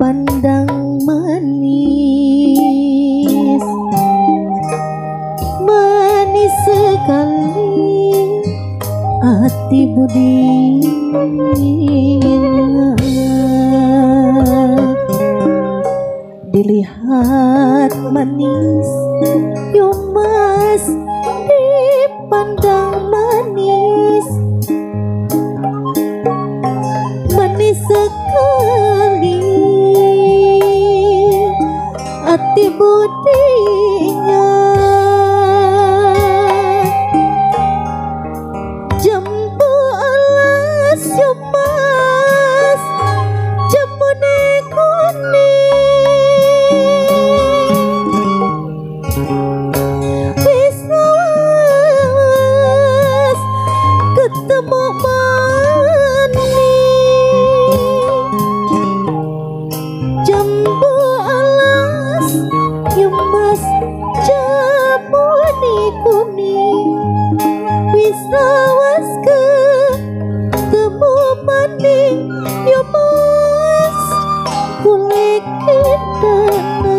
dipandang manis, manis sekali hati budinya. Dilihat manis, yo mas, dipandang manis, manis sekali hati budinya. Jambu alas yo mas, jambu kuning, wis lawas ketemu jambu alas yo mas, jambu kuning, wis lawas ketemu maning yo mas, kulit kedana.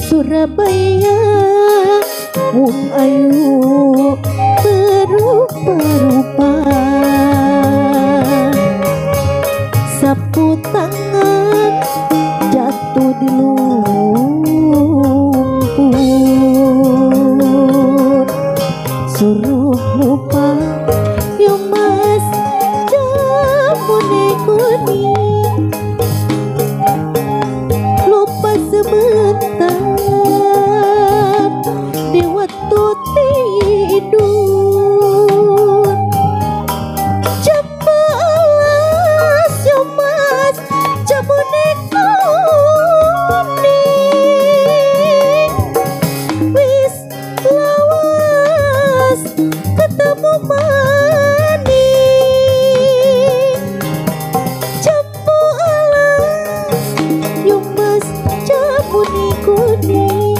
Surabaya wong ayu berupa-rupa, sapu tangan jatuh di lumpur, suruh lupa yo mas, jambu kuning, lupa sebentar di waktu tidur. Jambu alas yo mas, jambu kuning, wis lawas ketemu maning. Jambu alas yo mas, jambu kuning,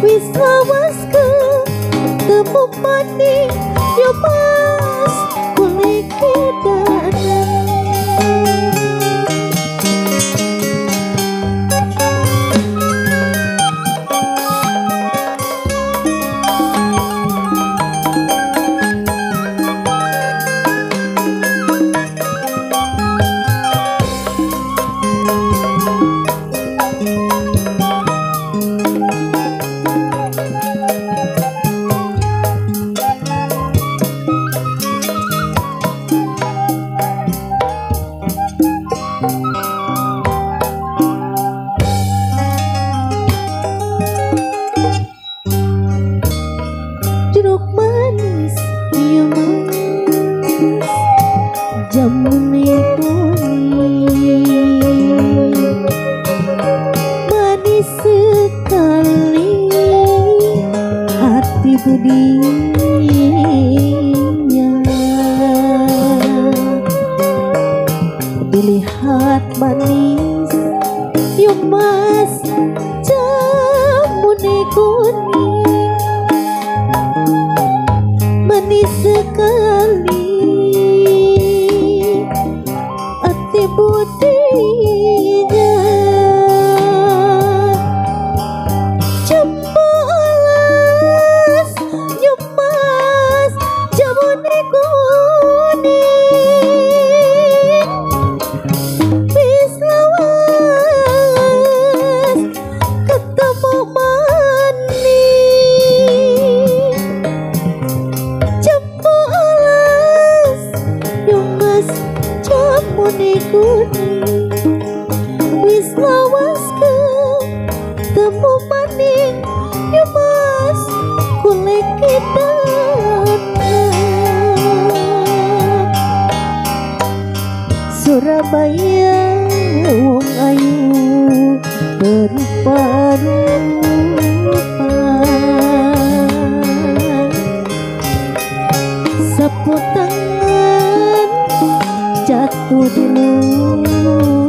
wis lawas ketemu maning yo mas, kulit kedana. Jeruk manis yo mas, jambu kuning, manis sekali hati budinya. Dilihat manis yo mas, jambu kuning, manis sekali hati budinya. Jambu alas yo mas, jambu kuning, wis lawas ketemu maning. Jambu alas yo mas, jambu kuning, wis lawas ketemu maning yo mas, kulit kedana. Surabaya wong ayu berupa-rupa, sapu tangan jatuh di lumpur,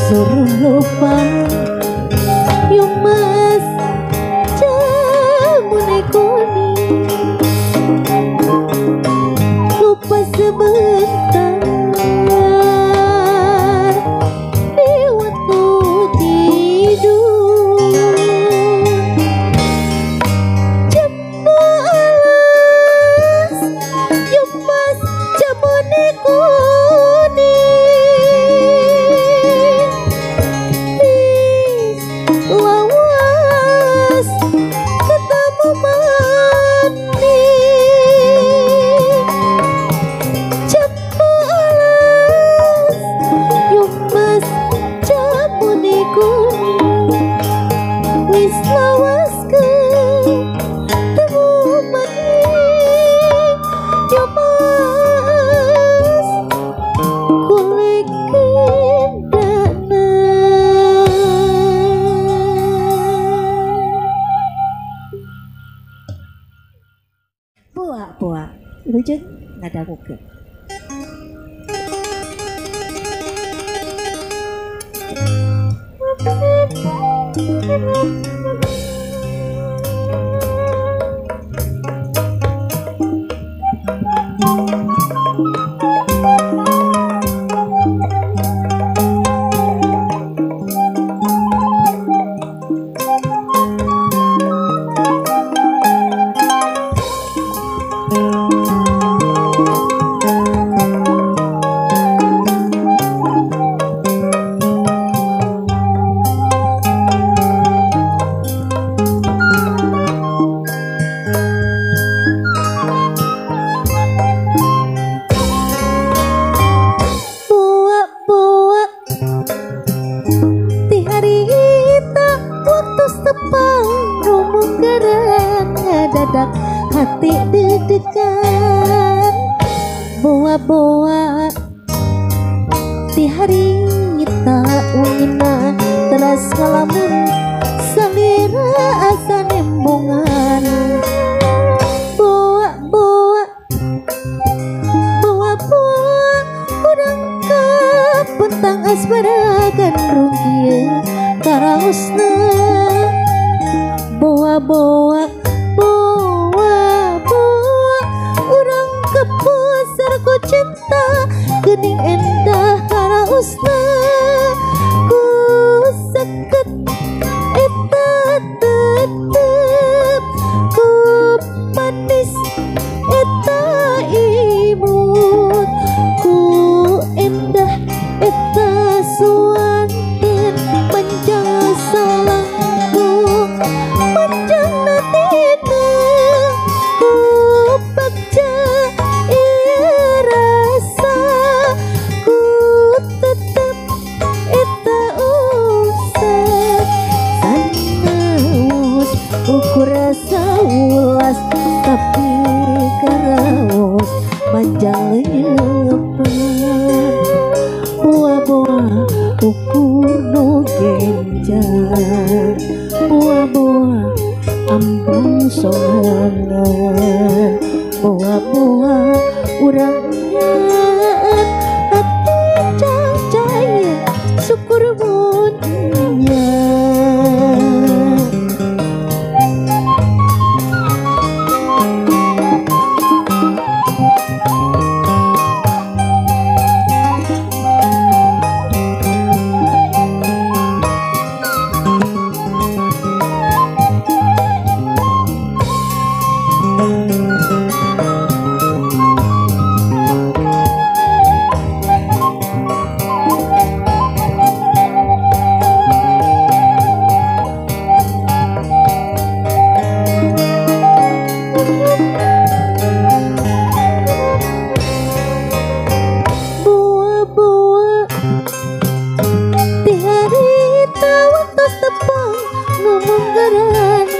suruh lupa yo mas, jambu kuning, dangukeun. Hati deg-degan boa-boa di hari tak ungina teras ngalamun salira asa nembongan boa-boa boa-boa urang ka pentang asmara gandrung ieu karaosna boa-boa ku cinta geuning endah karaosna ku seket eta tetep ku manis eta imut ku endah eta suanten manjang salangku manjang natina ku bakja ukur rasa ulas tapi karaos manjang lepan boa-boa ukur no genjar boa-boa ambung sorangan boa-boa urang nyaan hati cahaya syukur munya.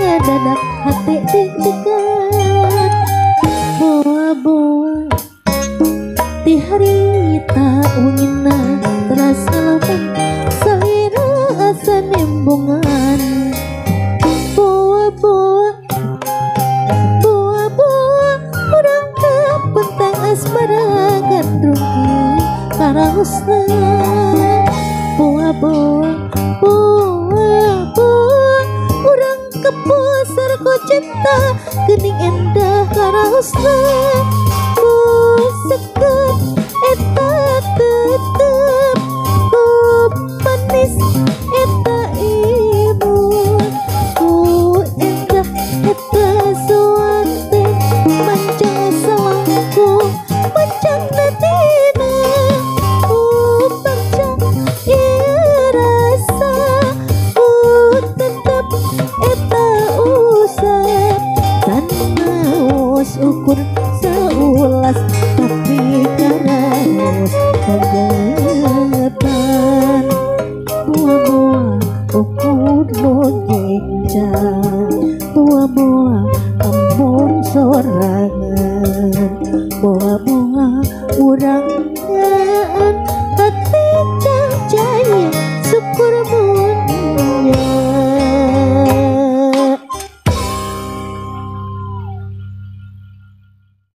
Ngadadak hati deg-degan boa-boa di hari tak ungina teras ngalamun salira asa nembongan boa-boa boa-boa urang ka pentang asmara gandrung ieu karaosna boa-boa kepusar ku cinta geuning endah karaosna ku seket eta tetep ku manis eta imut ku endah eta suanten manjang salangku manjang natina ku bakja ieu rasa ku tetep eta tanaus ukur saulas tapi karaos kagetan boa-boa ukur no genjar boa-boa ambon sorangan boa-boa urang nyaan